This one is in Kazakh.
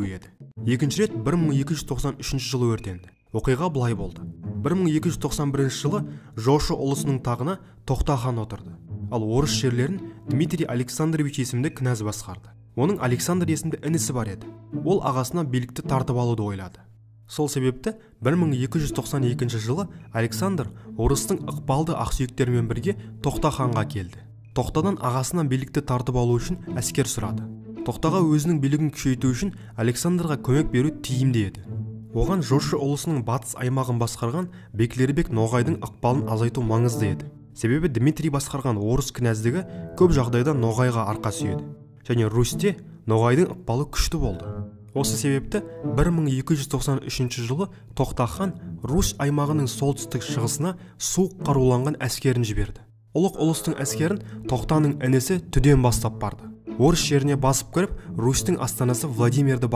еді. Екінші рет 1293 жылы өртенді. Оқиға былай болды. 1291 жылы жошы ұлысының тағына Тоқта хан отырды. Ал орыс жерлерін Дмитрий Александрович есімді князь басқарды. Оның Александр есімді інісі бар еді. Ол ағасына билікті тартып алуды ойлады. Сол себепті 1292 жылы Александр орыстың ықпалды ақсүйектерімен бірге Тоқта ханға келді. Тоқтадан ағасынан билікті тартып алу үшін әскер сұрады. Тоқтаға өзінің билігін күшейту үшін Александрға көмек беру тиімді еді. Оған жошы ұлысының батыс аймағын басқарған Беклербек Ноғайдың ықпалын азайту маңызды еді. Себебі Дмитрий басқарған орыс князьдігі көп жағдайда Ноғайға арқа сүйеді. Және Русьте Ноғайдың ықпалы күшті болды. Осы себепті 1293 жылы Тоқта хан Русь аймағының солтүстік шығысына суық қаруланған әскерін жіберді. Ұлық ұлыстың әскерін Тоқтаның інісі Түден бастап барды. Орыс жеріне басып кіріп, Русьтің астанасы Владимирді бағындырды.